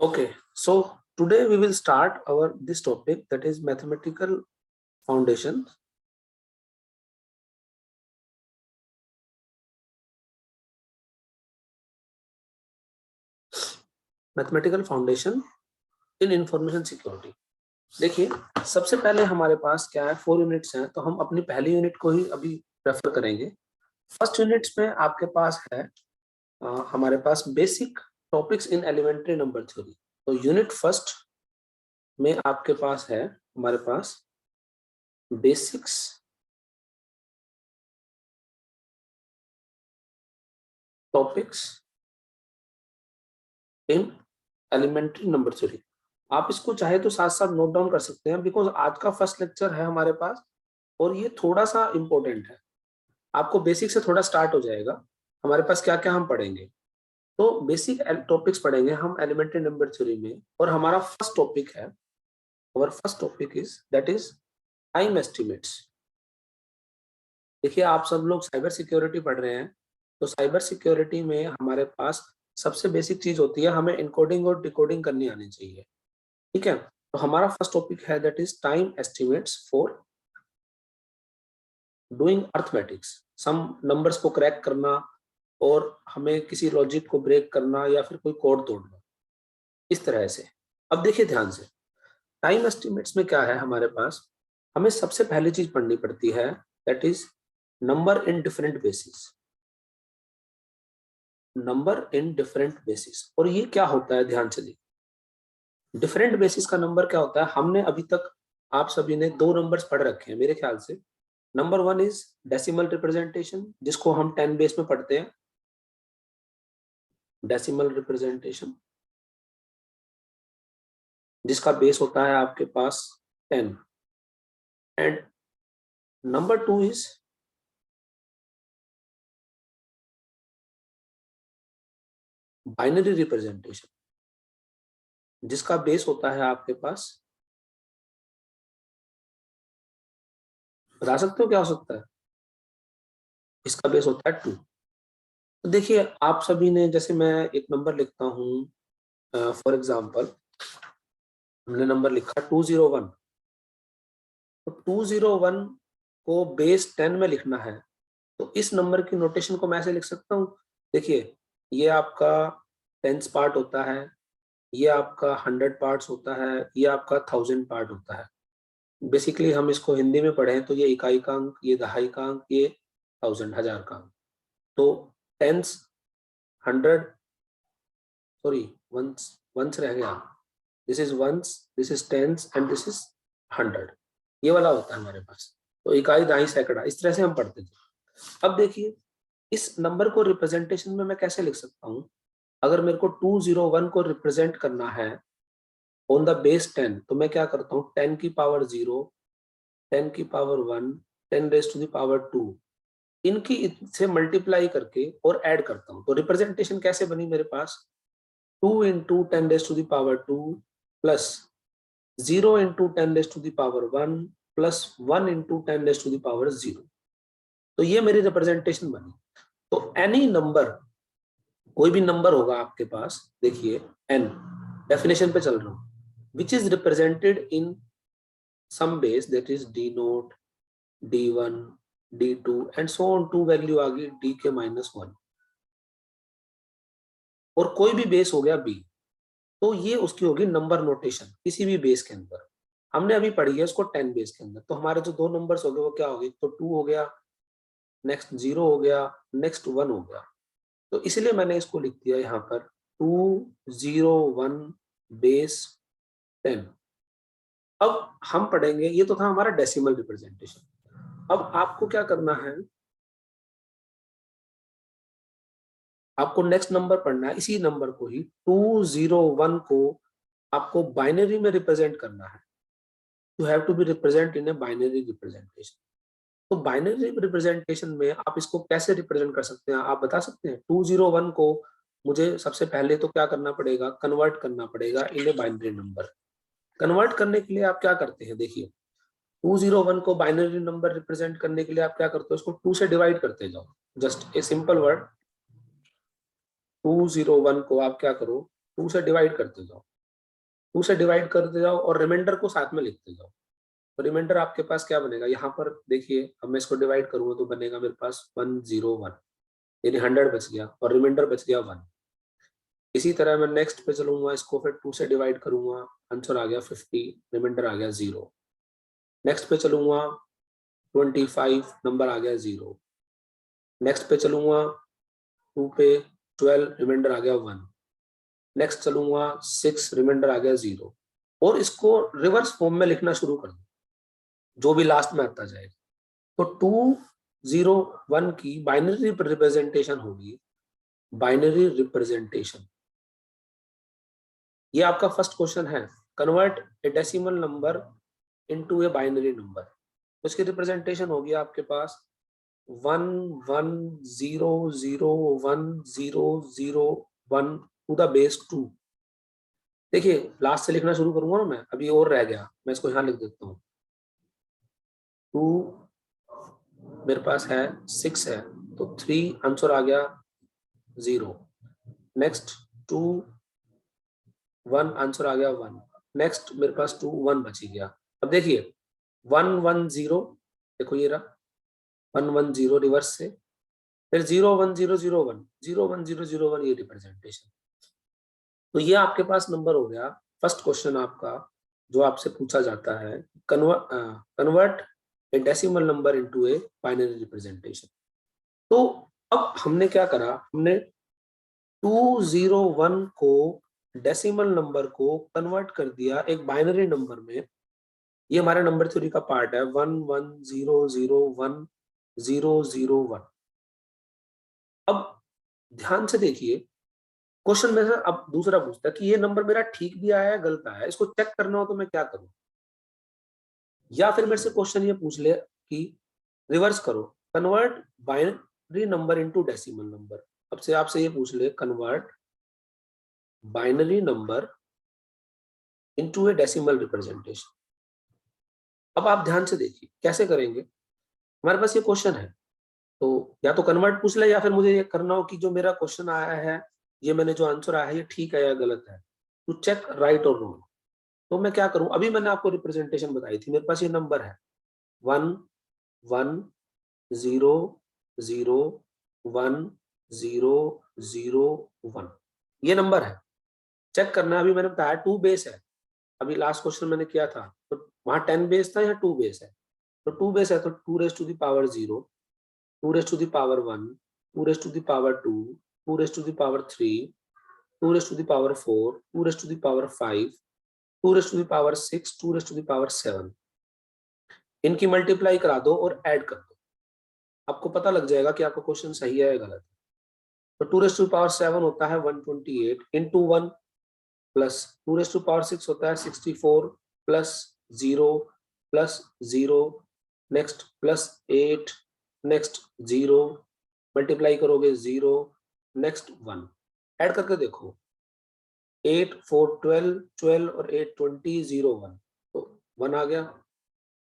Okay, so today we will start our this topic, that is mathematical foundation. Mathematical foundation in information security. देखिए, सबसे पहले हमारे पास क्या है, 4 यूनिट्स हैं, तो हम अपनी पहली यूनिट को ही अभी रेफर करेंगे। फर्स्ट यूनिट्स में आपके पास है हमारे पास basic topics in elementary number theory. तो यूनिट फर्स्ट में आपके पास है हमारे पास basics topics in elementary number theory. आप इसको चाहे तो साथ साथ नोट डाउन कर सकते हैं, बिकॉज आज का फर्स्ट लेक्चर है हमारे पास और ये थोड़ा सा इंपॉर्टेंट है। आपको बेसिक से थोड़ा स्टार्ट हो जाएगा। हमारे पास क्या क्या हम पढ़ेंगे, तो बेसिक टॉपिक्स पढ़ेंगे हम एलिमेंट्री नंबर थ्योरी में। और हमारा फर्स्ट टॉपिक है, और first topic is that is time estimates. देखिए, आप सब लोग साइबर सिक्योरिटी पढ़ रहे हैं, तो साइबर सिक्योरिटी में हमारे पास सबसे बेसिक चीज होती है, हमें इनकोडिंग और डिकोडिंग करनी आनी चाहिए। ठीक है, तो हमारा फर्स्ट टॉपिक है that is time estimates for doing arithmetics. Some numbers को क्रैक करना और हमें किसी लॉजिक को ब्रेक करना या फिर कोई कोड तोड़ना, इस तरह से। अब देखिए ध्यान से, टाइम एस्टिमेट्स में क्या है हमारे पास, हमें सबसे पहली चीज पढ़नी पड़ती है that is number in different basis. Number in different basis, और ये क्या होता है ध्यान से देखिए। डिफरेंट बेसिस का नंबर क्या होता है, हमने अभी तक आप सभी ने 2 नंबर्स पढ़ रखे हैं मेरे ख्याल से। नंबर 1 इज डेसिमल रिप्रेजेंटेशन, जिसको हम 10 बेस में पढ़ते हैं, डेसिमल रिप्रेजेंटेशन, जिसका बेस होता है आपके पास 10। And number 2 is binary representation, जिसका बेस होता है आपके पास, बता सकते हो क्या हो सकता है, इसका बेस होता है 2। तो देखिए, आप सभी ने, जैसे मैं एक नंबर लिखता हूं, फॉर एग्जांपल हमने नंबर लिखा 201, तो 201 को बेस 10 में लिखना है, तो इस नंबर की नोटेशन को मैं ऐसे लिख सकता हूँ। देखिए, ये आपका 10th पार्ट होता है, ये आपका 100 पार्ट्स होता है, ये आपका 1000 पार्ट होता है। बेसिकली हम इसको हिंदी में पढ़ें तो ये इकाई का अंक, ये दहाई का अंक, ये 1000 हजार का अंक। तो टेंस, 100, सॉरी, वंस वंस रह गया, this is ones, this is tens and this is 100, ये वाला होता है हमारे पास। तो इकाई, दहाई, सैकड़ा, इस तरह से हम पढ़ते थे। अब देखिए, इस नंबर को रिप्रेजेंटेशन में मैं कैसे लिख सकता हूँ। अगर मेरे को 201 को रिप्रेजेंट करना है ऑन द बेस 10, तो मैं क्या करता हूँ, 10 की पावर 0, 10 की power 1, 10 raise to the power 2, इनकी से मल्टीप्लाई करके और ऐड करता हूँ। तो रिप्रेजेंटेशन कैसे बनी मेरे पास, 2 into 10 raise to the power 2 plus 0 into 10 raise to the power 1 plus 1 into 10 raise to the power 0। तो ये मेरी रिप्रेजेंटेशन बनी। तो एनी नंबर, कोई भी नंबर होगा आपके पास, देखिए n, डेफिनेशन पे चल रहा हूँ, which is represented in some base that is d0, d1, d2 and so on, two value आ गई d के -1, और कोई भी बेस हो गया b, तो ये उसकी होगी नंबर नोटेशन किसी भी बेस के अंदर। हमने अभी पढ़ी है उसको 10 बेस के अंदर, तो हमारे जो 2 नंबर्स हो गए वो क्या हो गए, तो 2 हो गया, नेक्स्ट 0 हो गया, नेक्स्ट 1 हो गया। तो इसलिए मैंने इसको लिख दिया यहाँ पर 201 बेस 10। अब हम पढ़ेंगे, ये तो था हमारा डेसिमल रिप्रेजेंटेशन। अब आपको क्या करना है, आपको नेक्स्ट नंबर पढ़ना है, इसी नंबर को ही 201 को आपको बाइनरी में रिप्रेजेंट करना है। You have to be represent in a binary representation. तो बाइनरी रिप्रेजेंटेशन में आप इसको कैसे रिप्रेजेंट कर सकते हैं, आप बता सकते हैं। 201 को मुझे सबसे पहले तो क्या करना पड़ेगा, कन्वर्ट करना पड़ेगा इन ए बाइनरी नंबर। कन्वर्ट करने के लिए आप क्या करते हैं, देखिए 201 को बाइनरी नंबर रिप्रेजेंट करने के लिए आप क्या करते हो, उसको 2 से डिवाइड करते जाओ। जस्ट ए सिंपल वर्ड, 201 को आप क्या करो, 2 से डिवाइड करते जाओ। 2 से डिवाइड करते जाओ और रिमाइंडर को साथ में लिखते जाओ। तो रिमाइंडर आपके पास क्या बनेगा, यहाँ पर देखिए अब मैं इसको डिवाइड करूंगा तो बनेगा मेरे पास 101, यानी 100 बच गया और रिमाइंडर बच गया 1। इसी तरह मैं नेक्स्ट पे चलूंगा, इसको फिर 2 से डिवाइड करूंगा, आंसर आ गया 50, रिमाइंडर आ गया 0। नेक्स्ट पे चलूंगा 25, नंबर आ गया 0। नेक्स्ट पे चलूंगा 2 पे 12, रिमाइंडर आ गया 1। नेक्स्ट चलूंगा 6, रिमाइंडर आ गया 0। और इसको रिवर्स फॉर्म में लिखना शुरू कर दो, जो भी लास्ट में आता जाएगा। तो 201 की बाइनरी रिप्रेजेंटेशन होगी, बाइनरी रिप्रेजेंटेशन। ये आपका फर्स्ट क्वेश्चन है, convert A decimal number into a binary number. तो इसकी रिप्रेजेंटेशन होगी आपके पास 11001001 टू द बेस 2। देखिए लास्ट से लिखना शुरू करूंगा ना मैं, अभी और रह गया, मैं इसको यहाँ लिख देता हूँ। 2 मेरे पास है, 6 है, तो 3 आंसर आ गया 0। नेक्स्ट 2 1 आंसर आ गया 1। नेक्स्ट मेरे पास 2 1 बची गया। अब देखिए 110, देखो ये रहा 110 रिवर्स से, फिर 01001 01001, ये रिप्रेजेंटेशन। तो ये आपके पास नंबर हो गया। फर्स्ट क्वेश्चन आपका जो आपसे पूछा जाता है, कन्वर्ट ए डेसिमल नंबर इनटू ए बाइनरी रिप्रेजेंटेशन। तो अब हमने क्या करा, हमने 201 को डेसिमल नंबर को कन्वर्ट कर दिया एक बाइनरी नंबर में। ये हमारे नंबर थ्योरी का पार्ट है, 11001001। अब ध्यान से देखिए क्वेश्चन में से अब दूसरा पूछता है कि ये नंबर मेरा ठीक भी आया है गलत आया है, इसको चेक करना हो तो मैं क्या करूं। या फिर मेरे से क्वेश्चन ये पूछ ले कि रिवर्स करो, convert binary number into decimal number. अब से आपसे ये पूछ ले, कन्वर्ट बाइनरी नंबर इनटू ए डेसिमल रिप्रेजेंटेशन। अब आप ध्यान से देखिए कैसे करेंगे। हमारे पास ये क्वेश्चन है, तो या तो कन्वर्ट पूछ ले या फिर मुझे ये करना हो कि जो मेरा क्वेश्चन आया है, ये मैंने जो आंसर आया है ये ठीक है या गलत है, टू चेक राइट और रॉन्ग। तो मैं क्या करूं, अभी मैंने आपको रिप्रेजेंटेशन बताई थी, मेरे पास ये नंबर है 11001001, ये नंबर है। चेक करना है, अभी मैंने बताया 2 बेस है। अभी लास्ट क्वेश्चन मैंने किया था तो वहां 10 बेस था, यहाँ 2 बेस है। तो 2 बेस है तो 2 raise to the power 0, 2 raise to the power 1, 2 raise to the power 2, 2 raise to the power 3, 2 raise to the power 4, 2 raise to the power 5, 2 raise to the power 6, 2 raise to the power 7। इनकी multiply करा दो और add कर दो, आपको पता लग जाएगा कि आपका क्वेश्चन सही है या गलत है। तो 2 रेज टू पावर 7 होता है 128 into 1, plus 2 raise to power 6 होता है 64, plus 0, plus 0, next plus 8, next 0, multiply करोगे 0, नेक्स्ट 1, ऐड करके देखो 8 4 12, 12 और 8 20, 0 1, तो 1 आ गया।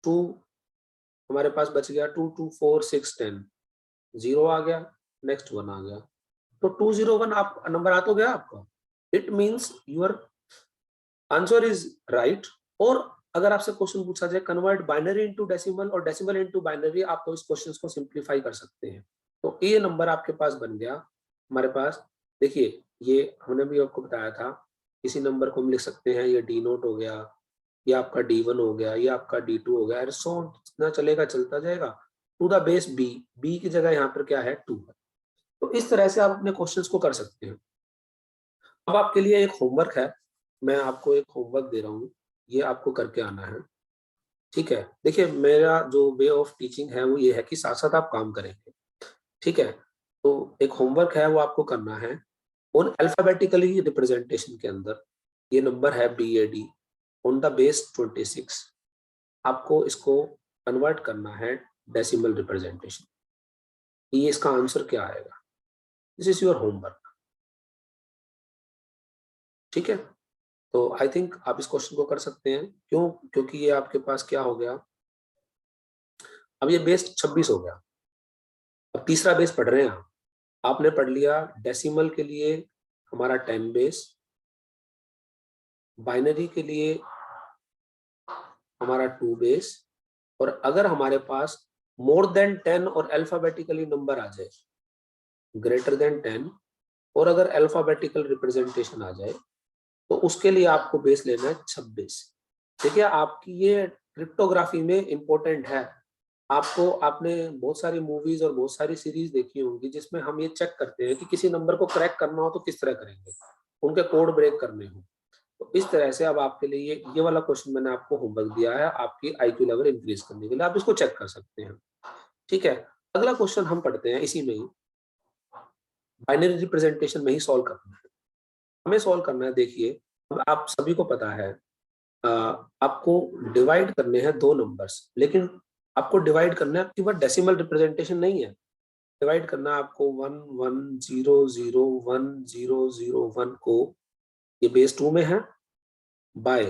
2 हमारे पास बच गया, 2 2 4 6 10, 0 आ गया, नेक्स्ट 1 आ गया। तो 201 आप नंबर आ तो गया आपका। It means your answer is right. और अगर आपसे क्वेश्चन पूछा जाए कन्वर्ट बाइनरी इनटू डेसिमल और डेसिमल इनटू बाइनरी, आप तो इस क्वेश्चन को सिंप्लीफाई कर सकते हैं। तो ये नंबर आपके पास बन गया हमारे पास। देखिए ये हमने भी आपको बताया था, इसी नंबर को हम लिख सकते हैं, ये डी नोट हो गया, ये आपका D1 हो गया, ये आपका D2 हो गया, सो जितना चलेगा चलता जाएगा to the base b। b की जगह यहाँ पर क्या है 2 है। तो इस तरह से आप अपने क्वेश्चंस को कर सकते हैं। अब आपके लिए एक होमवर्क है, मैं आपको एक होमवर्क दे रहा हूँ, ये आपको करके आना है। ठीक है, देखिए मेरा जो वे ऑफ टीचिंग है वो ये है कि साथ साथ आप काम करेंगे। ठीक है, तो एक होमवर्क है वो आपको करना है, उन अल्फाबेटिकली रिप्रेजेंटेशन के अंदर ये नंबर है BAD ऑन द बेस 26, आपको इसको कन्वर्ट करना है डेसिमल रिप्रेजेंटेशन। ये इसका आंसर क्या आएगा, दिस इज योर होमवर्क। ठीक है, तो आई थिंक आप इस क्वेश्चन को कर सकते हैं। क्यों, क्योंकि ये आपके पास क्या हो गया, अब ये बेस 26 हो गया। अब तीसरा बेस पढ़ रहे हैं आप, आपने पढ़ लिया डेसिमल के लिए हमारा 10 बेस, बाइनरी के लिए हमारा 2 बेस, और अगर हमारे पास मोर देन 10 और अल्फाबेटिकली नंबर आ जाए, ग्रेटर देन 10 और अगर अल्फाबेटिकल रिप्रेजेंटेशन आ जाए, तो उसके लिए आपको बेस लेना है 26। देखिए आपकी ये क्रिप्टोग्राफी में इंपॉर्टेंट है। आपने बहुत सारी मूवीज और बहुत सारी सीरीज देखी होंगी जिसमें हम ये चेक करते हैं कि किसी नंबर को क्रैक करना हो तो किस तरह करेंगे, उनके कोड ब्रेक करने हो। तो इस तरह से अब आपके लिए ये वाला क्वेश्चन मैंने आपको होमवर्क दिया है आपकी आईक्यू लेवल इंक्रीज करने के लिए, आप इसको चेक कर सकते हैं। ठीक है, अगला क्वेश्चन हम पढ़ते हैं, इसी में ही बाइनरी रिप्रेजेंटेशन में ही सॉल्व करना है, हमें सॉल्व करना है। देखिए अब आप सभी को पता है आपको डिवाइड करने हैं दो नंबर्स, लेकिन आपको डिवाइड करना है, आपकी बात डेसिमल रिप्रेजेंटेशन नहीं है। डिवाइड करना है आपको 1 1 0 0 1 0 0 1 को, ये बेस 2 में है, बाय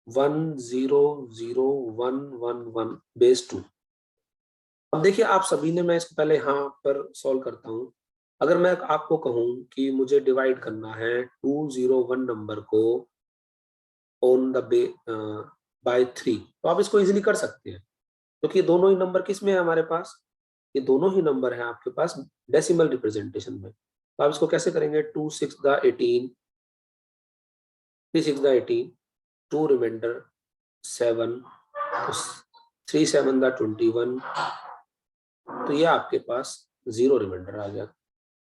1 0 0 1 1 1 बेस 2। अब देखिए आप सभी ने, मैं इसको पहले यहाँ पर सॉल्व करता हूँ। अगर मैं आपको कहूँ कि मुझे डिवाइड करना है 201 नंबर को ऑन द बाय 3, तो आप इसको इजीली कर सकते हैं, क्योंकि ये दोनों ही नंबर किस में है हमारे पास, ये दोनों ही नंबर है आपके पास डेसिमल रिप्रेजेंटेशन में। तो आप इसको कैसे करेंगे, 2 6 द 18, 3 6 द 18, 2 रिमाइंडर 7, तो 3 7 द 21, तो ये आपके पास 0 रिमाइंडर आ गया।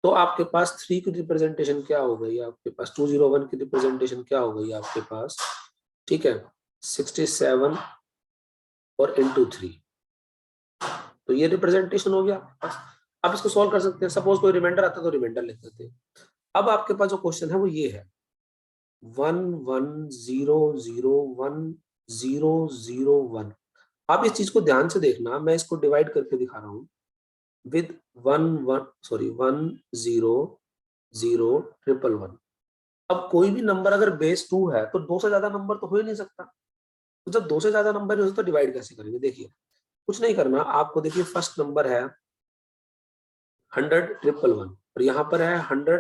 तो आपके पास 3 की रिप्रेजेंटेशन क्या हो गई, आपके पास 201 की रिप्रेजेंटेशन क्या हो गई आपके पास, ठीक है, 67 और इंटू 3, तो ये रिप्रेजेंटेशन हो गया आपके पास। आप इसको सॉल्व कर सकते हैं, सपोज कोई रिमाइंडर आता तो रिमाइंडर लिख देते हैं। अब आपके पास जो क्वेश्चन है वो ये है 1 1 0 0 1 0 0 1। आप इस चीज को ध्यान से देखना, मैं इसको डिवाइड करके दिखा रहा हूँ विद 1 1 सॉरी 1 0 0 1 1 1। अब कोई भी नंबर अगर बेस 2 है तो 2 से ज्यादा नंबर तो हो ही नहीं सकता, तो जब 2 से ज्यादा नंबर नहीं हो सकता तो डिवाइड कैसे करेंगे। देखिए कुछ नहीं करना आपको, देखिए फर्स्ट नंबर है 100 1 1 1 और यहाँ पर है 100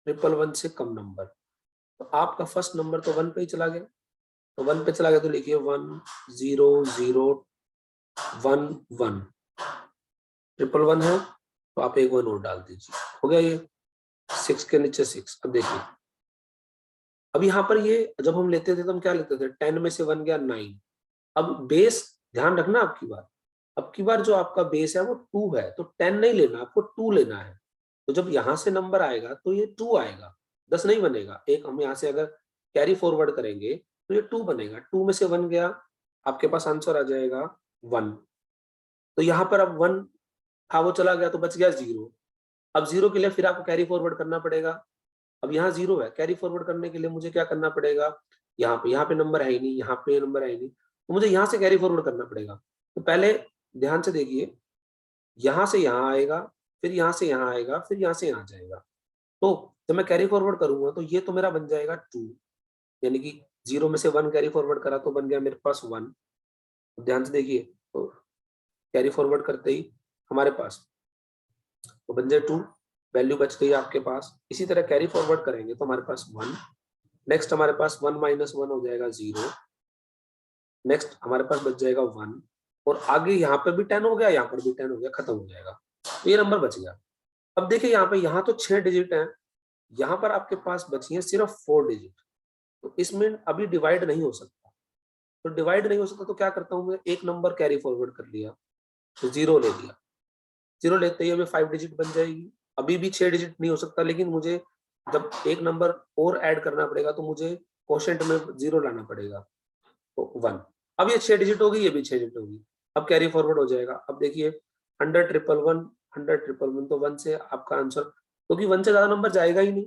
1 1 1 से कम नंबर, तो आपका फर्स्ट नंबर तो 1 पे ही चला गया, तो 1 पे चला गया तो लिखिए 1 0 0 1 1, 1 1 1 है तो आप एक 1 और डाल दीजिए, हो गया ये 6 के नीचे 6। अब देखिए अब यहाँ पर ये जब हम लेते थे तो हम क्या लेते थे, 10 में से 1 गया 9। अब बेस ध्यान रखना आपकी बात, अब की बार जो आपका बेस है वो 2 है, तो 10 नहीं लेना, आपको 2 लेना है। तो जब यहाँ से नंबर आएगा तो ये 2 आएगा, 10 नहीं बनेगा। एक हम यहाँ से अगर कैरी फॉरवर्ड करेंगे तो ये 2 बनेगा, 2 में से 1 गया, आपके पास आंसर आ जाएगा 1। तो यहाँ पर अब 1 था वो चला गया तो बच गया 0। अब 0 के लिए फिर आपको कैरी फॉरवर्ड करना पड़ेगा। अब यहाँ 0 है, कैरी फॉरवर्ड करने के लिए मुझे क्या करना पड़ेगा, यहाँ पे नंबर है ही नहीं, यहाँ पे नंबर है ही नहीं, तो मुझे यहाँ से कैरी फॉरवर्ड करना पड़ेगा। तो पहले ध्यान से देखिए, यहाँ से यहाँ आएगा, फिर यहाँ से यहाँ आएगा, फिर यहाँ से यहाँ जाएगा। तो जब मैं कैरी फॉरवर्ड करूंगा तो ये तो मेरा बन जाएगा 2, यानी कि 0 में से 1 कैरी फॉरवर्ड करा तो बन गया मेरे पास 1। ध्यान से देखिए, तो कैरी फॉरवर्ड करते ही हमारे पास तो बन जाए 2, वैल्यू बच गई आपके पास। इसी तरह कैरी फॉरवर्ड करेंगे तो हमारे पास 1, नेक्स्ट हमारे पास 1 माइनस 1 हो जाएगा 0, नेक्स्ट हमारे पास बच जाएगा 1, और आगे यहाँ पर भी 10 हो गया, यहाँ पर भी 10 हो गया, खत्म हो जाएगा, तो ये नंबर बच गया। अब देखिए यहाँ पे, यहाँ तो 6 डिजिट है, यहाँ पर आपके पास बची है सिर्फ 4 डिजिट, तो इसमें अभी डिवाइड नहीं हो सकता। तो डिवाइड नहीं हो सकता तो क्या करता हूँ मैं, एक नंबर कैरी फॉरवर्ड कर लिया, तो 0 ले लिया, 0 लेते ही हमें 5 डिजिट बन जाएगी। अभी भी 6 डिजिट नहीं हो सकता, लेकिन मुझे जब एक नंबर और ऐड करना पड़ेगा तो मुझे क्वोशंट में 0 लाना पड़ेगा, तो 1। अब ये 6 डिजिट होगी, ये भी 6 डिजिट होगी, अब कैरी फॉरवर्ड हो जाएगा। अब देखिए 100 1 1 1 100 1 1 1, तो 1 से आपका आंसर, क्योंकि 1 से ज्यादा नंबर जाएगा ही नहीं,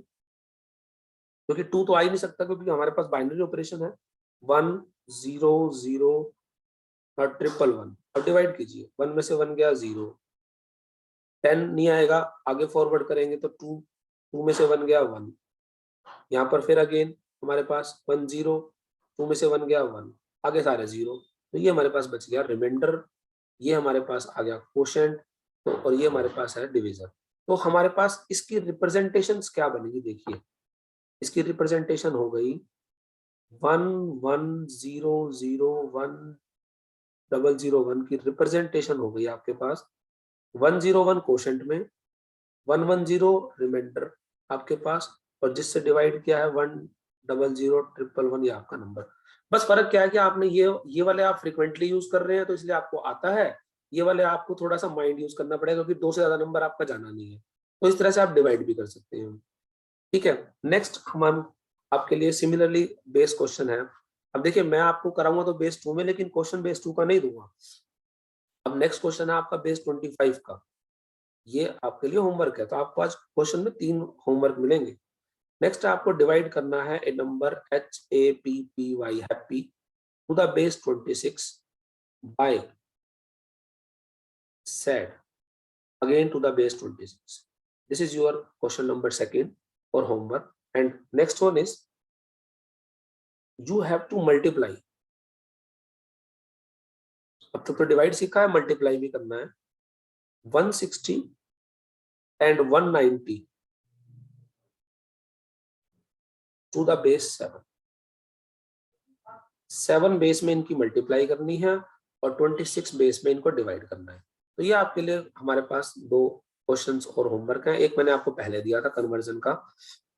क्योंकि 2 तो आ ही नहीं सकता, क्योंकि हमारे पास बाइनरी ऑपरेशन है 1 0 0 और 1 1 1। अब डिवाइड कीजिए, 1 में से 1 गया 0, 10 नहीं आएगा, आगे फॉरवर्ड करेंगे तो 2, 2 में से 1 गया 1, यहाँ पर फिर अगेन हमारे पास 1 0, 2 में से 1 गया 1, आगे सारे 0, तो ये हमारे पास बच गया रिमाइंडर, ये हमारे पास आ गया क्वोशंट, तो और ये हमारे पास है डिवीजर। तो हमारे पास इसकी रिप्रेजेंटेशंस क्या बनेगी, देखिए इसकी रिप्रेजेंटेशन हो गई 110010001 की रिप्रेजेंटेशन हो गई आपके पास 101 कोशेंट में, 110 रिमाइंडर आपके पास, और जिससे डिवाइड किया है 1000111 ये आपका नंबर। बस फर्क क्या है कि आपने ये वाले आप फ्रिक्वेंटली यूज कर रहे हैं तो इसलिए आपको आता है, ये वाले आपको थोड़ा सा माइंड यूज करना पड़ेगा क्योंकि 2 से ज्यादा नंबर आपका जाना नहीं है। तो इस तरह से आप डिवाइड भी कर सकते हैं। ठीक है, नेक्स्ट हम आपके लिए सिमिलरली बेस क्वेश्चन है। अब देखिए मैं आपको कराऊंगा तो बेस 2 में, लेकिन क्वेश्चन बेस 2 का नहीं दूंगा। अब नेक्स्ट क्वेश्चन है आपका बेस 25 का, ये आपके लिए होमवर्क है। तो आपको आज क्वेश्चन में 3 होमवर्क मिलेंगे। नेक्स्ट आपको डिवाइड करना है a number HAPPY happy to the base 26 by sad again to the base 26। This is your question number second और homework. And next one is you have to multiply. अब तक तो divide सीखा है, multiply भी करना है। 160 and 190 to the base 7। 7 base में इनकी मल्टीप्लाई करनी है और 26 बेस में इनको डिवाइड करना है। तो ये आपके लिए हमारे पास 2 क्वेश्चंस और होमवर्क है। एक मैंने आपको पहले दिया था कन्वर्जन का।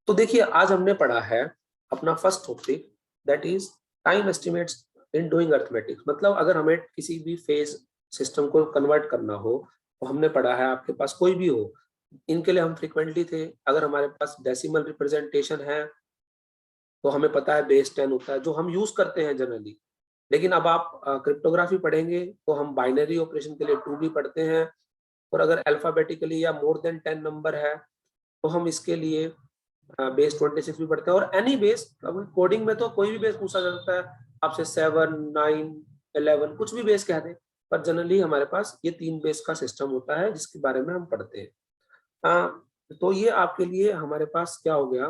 तो देखिए आज हमने पढ़ा है अपना first topic, that is time estimates in doing arithmetics. मतलब अगर हमें किसी भी फेज सिस्टम को कन्वर्ट करना हो तो हमने पढ़ा है, आपके पास कोई भी हो, इनके लिए हम फ्रिक्वेंटली थे। अगर हमारे पास डेसिमल रिप्रेजेंटेशन है तो हमें पता है बेस 10 होता है, जो हम यूज करते हैं जनरली। लेकिन अब आप क्रिप्टोग्राफी पढ़ेंगे तो हम बाइनरी ऑपरेशन के लिए 2 भी पढ़ते हैं, और अगर अल्फाबेटिकली या मोर देन 10 नंबर है तो हम इसके लिए बेस 26 भी पढ़ते हैं। और एनी बेस, कोडिंग में तो कोई भी बेस पूछा जा सकता है आपसे, 7, 9, 11 कुछ भी बेस कह दें, पर जनरली हमारे पास ये 3 बेस का सिस्टम होता है जिसके बारे में हम पढ़ते हैं। तो ये आपके लिए हमारे पास क्या हो गया,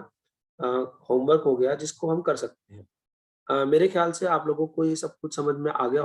होमवर्क हो गया जिसको हम कर सकते हैं। मेरे ख्याल से आप लोगों को ये सब कुछ समझ में आ गया हो।